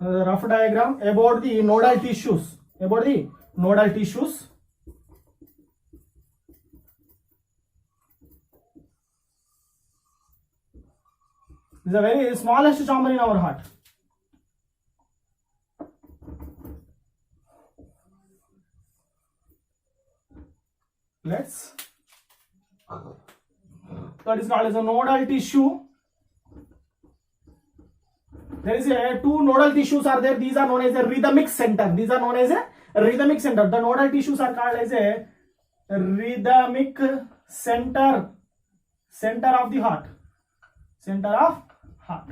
rough diagram about the nodal tissues. About the nodal tissues. This is a very smallest chamber in our heart. Let's. That is called as a nodal tissue. There is two nodal tissues are there. These are known as a rhythmic center. These are known as a rhythmic center. The nodal tissues are called as a rhythmic center. Center of the heart. Center of heart.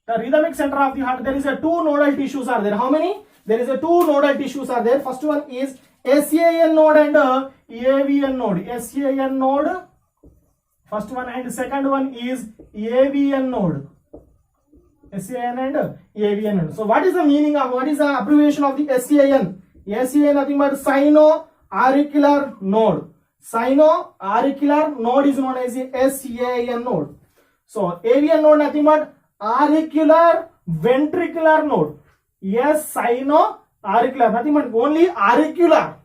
The rhythmic center of the heart. There is a two nodal tissues are there. How many? There is a two nodal tissues are there. First one is SAN node and AVN node. SAN node. First one and second one is AVN node. SAN and AVN node. So what is the meaning of, what is the abbreviation of the SAN? SAN nothing but sino-auricular node. Sino-auricular node is known as the SAN node. So AVN node nothing but auricular ventricular node. Yes, sino-auricular, nothing but only auricular.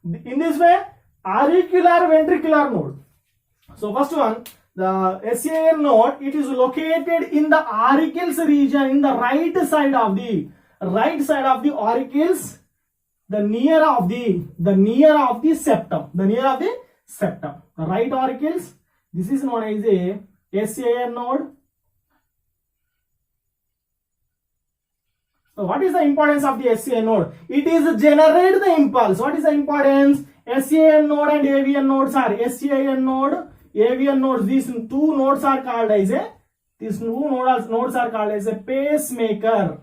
In this way, auricular ventricular node. So first one, the SAN node, it is located in the auricles region, in the right side of the auricles, the near of the septum, the right auricles. This is known as a SAN node. So what is the importance of the SAN node? It is generate the impulse. What is the importance? SAN node and AVN nodes are SAN node, AVN nodes. These two nodes are called as a pacemaker.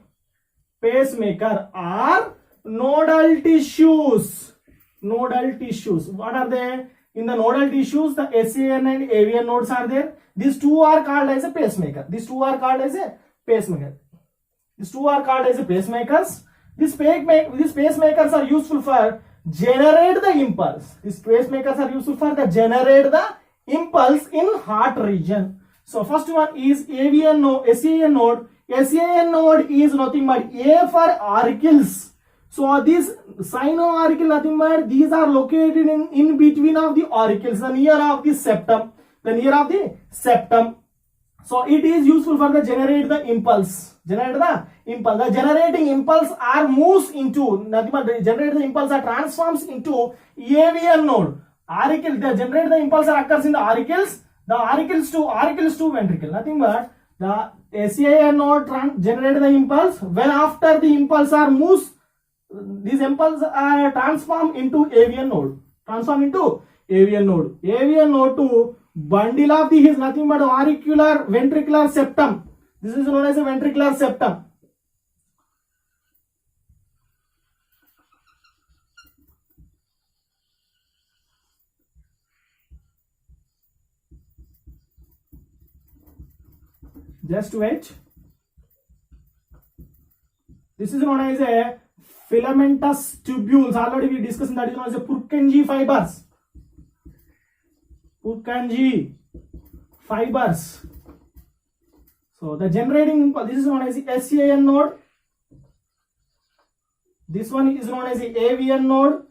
Pacemaker are nodal tissues. Nodal tissues. What are they? In the nodal tissues, the SAN and AVN nodes are there. These two are called as a pacemaker. These two are called as pacemakers. These pacemakers are useful for generate the impulse. These pacemakers are useful for generate the impulse in heart region. So first one is AVN node, SAN node. SAN node is nothing but A for auricles. So these sino-auricle nothing but these are located in between of the auricles, the near of the septum. So it is useful for the generate the impulse. The generating impulse are moves into nothing but generate the impulse are transforms into AVN node. Auricle, the generate the impulse occurs in the auricles to ventricle. Nothing but the SAN node generate the impulse. When after the impulse are moves, these impulse are transformed into AVN node. AVN node to bundle of the is nothing but auricular ventricular septum. This is known as a ventricular septum. Just wait. This is known as a filamentous tubules. Already we discussed that is known as a Purkinje fibers. So the generating impulse, this is known as the SAN node. This one is known as the AVN node.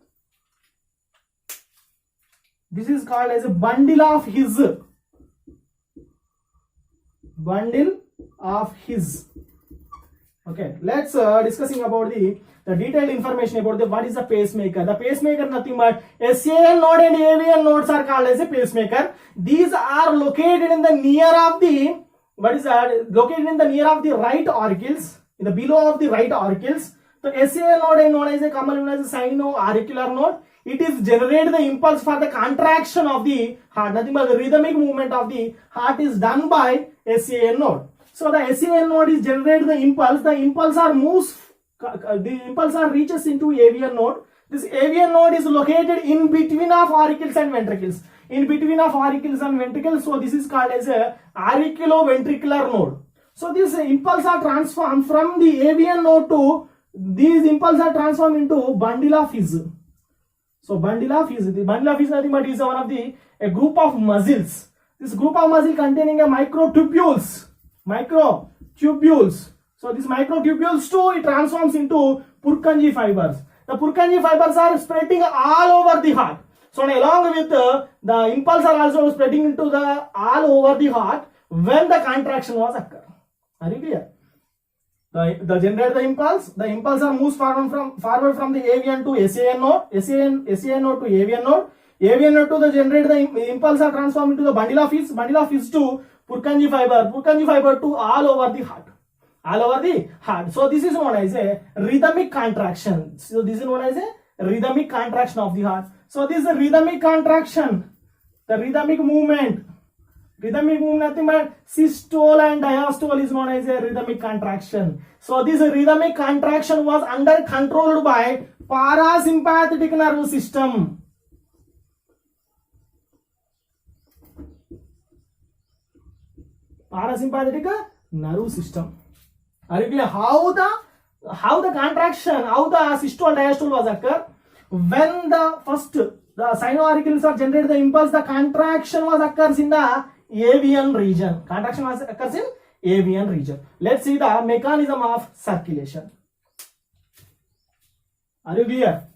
This is called as a bundle of his. Okay, let's discussing about the detailed information about what is the pacemaker. The pacemaker nothing but SAN node and AVN nodes are called as a pacemaker. These are located in the near of the right auricles, in the below of the right auricles. So SAN node is known as a commonly known as a sino-auricular node. It is generate the impulse for the contraction of the heart. Nothing but the rhythmic movement of the heart is done by SAN node. So the SAN node is generate the impulse. The impulse are reaches into AVN node. This AVN node is located in between of auricles and ventricles. So this is called as a auriculoventricular node. So these impulse are transformed from the AVN node to these impulse are transformed into bundle of his. So bundle of his nothing but is one of the a group of muscles. This group of muscle containing a microtubules. So these microtubules too, it transforms into Purkinje fibers. The Purkinje fibers are spreading all over the heart. So along with the impulse are also spreading into the all over the heart when the contraction was occur. Are you clear? The generate the impulse are moves forward from the AVN to SAN node, SAN node to AVN node, AVN node to the generate the impulse are transformed into the bundle of his to Purkinje fiber to all over the heart. So this is known as a rhythmic contraction. So this is known as a rhythmic contraction of the heart. So this is a rhythmic contraction, the rhythmic movement. Nothing but systole and diastole is known as a rhythmic contraction. So this rhythmic contraction was under controlled by parasympathetic nervous system. Parasympathetic nervous system. Are you clear? How the contraction, how the systole diastole was occur? When the sinoauricles are generated the impulse, the contraction was occurs in the AVN region. Contraction was occurs in AVN region. Let's see the mechanism of circulation. Are you clear?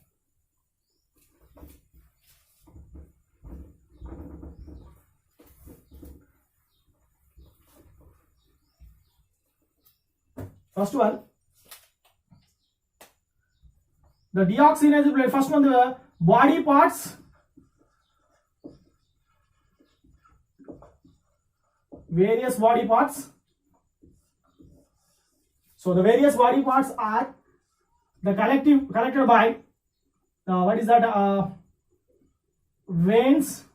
First one, the deoxygenated blood. First one, the body parts. Various body parts. So the various body parts are the collected by what is that? Veins.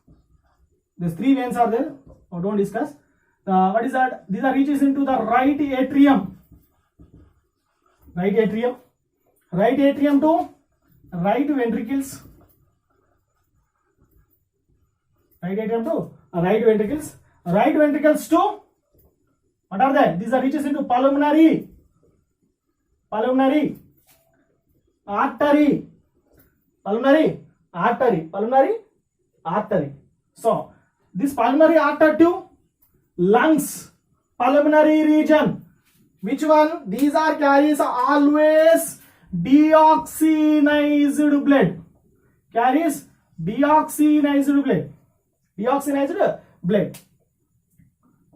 These three veins are there. Oh, don't discuss. What is that? These are reaches into the right atrium. Right atrium to right ventricles. Right atrium to right ventricles. Right ventricles to what are they? These are reaches into pulmonary artery. So this pulmonary artery to lungs, pulmonary region. Which one? These are carries always deoxygenized blood. Carries deoxygenized blood.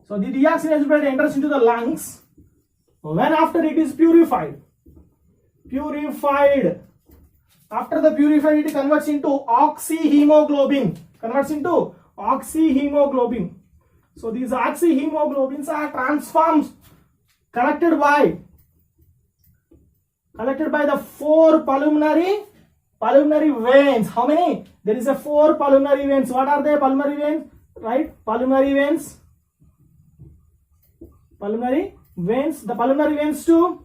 So the deoxygenized blood enters into the lungs. When after it is purified. After the purified, it converts into oxyhemoglobin. So these oxyhemoglobins are transformed. Collected by the four pulmonary veins. How many? There is a four pulmonary veins. What are they? Pulmonary veins, right? Pulmonary veins. The pulmonary veins to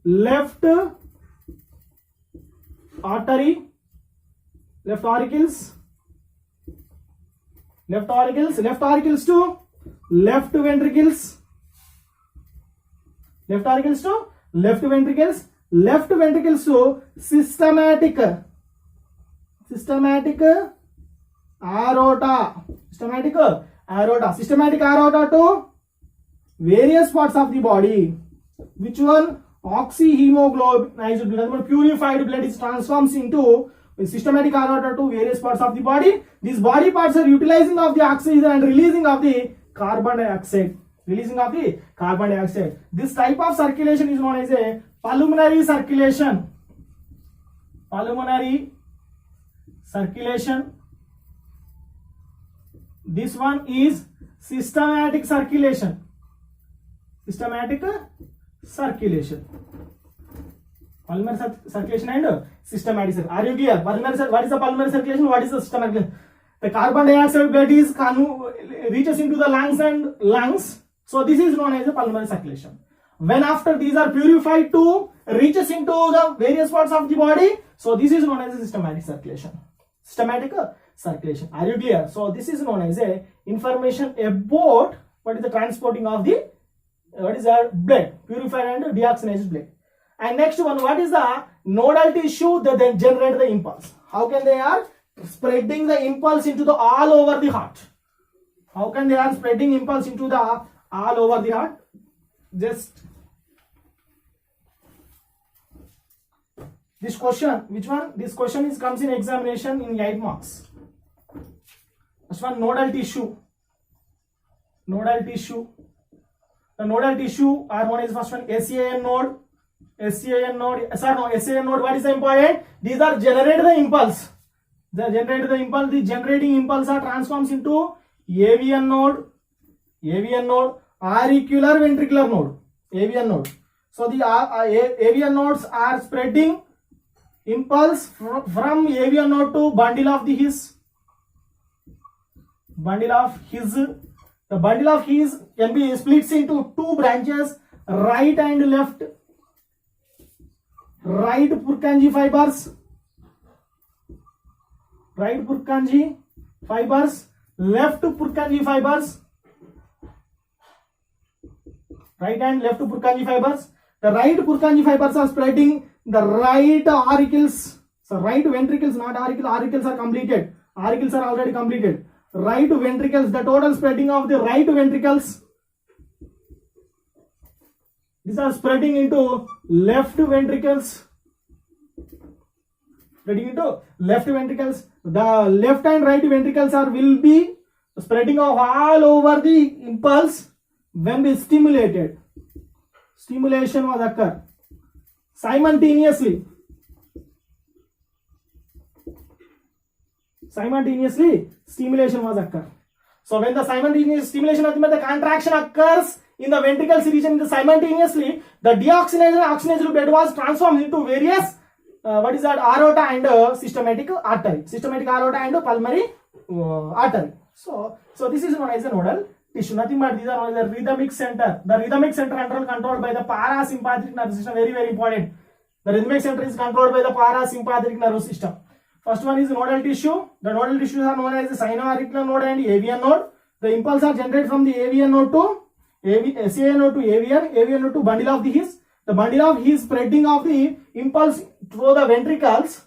left artery, left auricles to left ventricles. Left ventricles to systematic aorta. Systematic aorta to various parts of the body. Which one? Oxyhemoglobinized blood. Purified blood is transforms into systematic aorta to various parts of the body. These body parts are utilizing of the oxygen and releasing of the carbon dioxide. This type of circulation is known as a pulmonary circulation. This one is systematic circulation. Pulmonary circulation and systematic circulation. Are you clear? What is the pulmonary circulation? What is the systematic? The carbon dioxide blood is reaches into the lungs. So this is known as a pulmonary circulation. When after these are purified to reaches into the various parts of the body, so this is known as a systematic circulation. Are you clear? So this is known as a information about what is the transporting of the blood, purified and deoxygenized blood. And next one, what is the nodal tissue that then generate the impulse? How can they are spreading the impulse into the all over the heart? How can they are spreading impulse into the all over the heart? Just This question, which one? This question is comes in examination in 8 marks. First one, nodal tissue. Nodal tissue. The nodal tissue are known as first one SCAN node. SCAN node. Sir, no, SCAN node. What is important? These are generate the impulse. They generate the impulse. The generating impulse are transforms into AVN node. AVN node. Auricular ventricular node. AVN node. So the AVN nodes are spreading impulse from AVN node to bundle of the His. Bundle of His. The bundle of His can be splits into two branches, right and left. Right Purkinje fibers. Right Purkinje fibers. Left Purkinje fibers. Right and left Purkinje fibers. The right Purkinje fibers are spreading the right auricles. So right ventricles, not auricle. Auricles are completed. Auricles are already completed. Right ventricles, the total spreading of the right ventricles. These are spreading into left ventricles. Spreading into left ventricles. The left and right ventricles are will be spreading of all over the impulse when be stimulated. Stimulation was occur simultaneously. Simultaneously stimulation was occur. So when the simultaneous stimulation occurs, the contraction occurs in the ventricles region. Simultaneously the deoxygenated and oxygenated blood was transformed into various what is that, aorta and systematic artery. Systematic aorta and pulmonary artery. So this is known as a nodal tissue. Nothing but these are known as the rhythmic center. The rhythmic center controlled by the parasympathetic nervous system. Very, very important. The rhythmic center is controlled by the parasympathetic nervous system. First one is nodal tissue. The nodal tissues are known as the sinoauricular node and AVN node. The impulse are generated from the AVN node to SCAN node to AVN node to bundle of the His. The bundle of His spreading of the impulse through the ventricles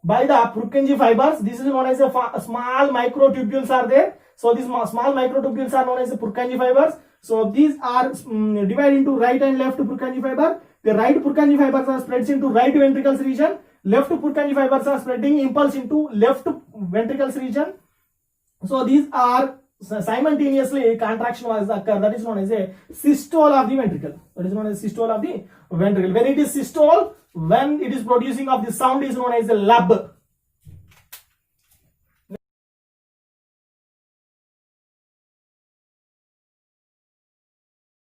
by the Purkinje fibers. This is known as a small microtubules are there. So these small microtubules are known as the Purkinje fibers. So these are divided into right and left Purkinje fiber. The right Purkinje fibers are spread into right ventricles region. Left Purkinje fibers are spreading impulse into left ventricles region. So these are simultaneously contraction was occur. That is known as a systole of the ventricle. That is known as systole of the ventricle. When it is systole, when it is producing of the sound is known as a lub.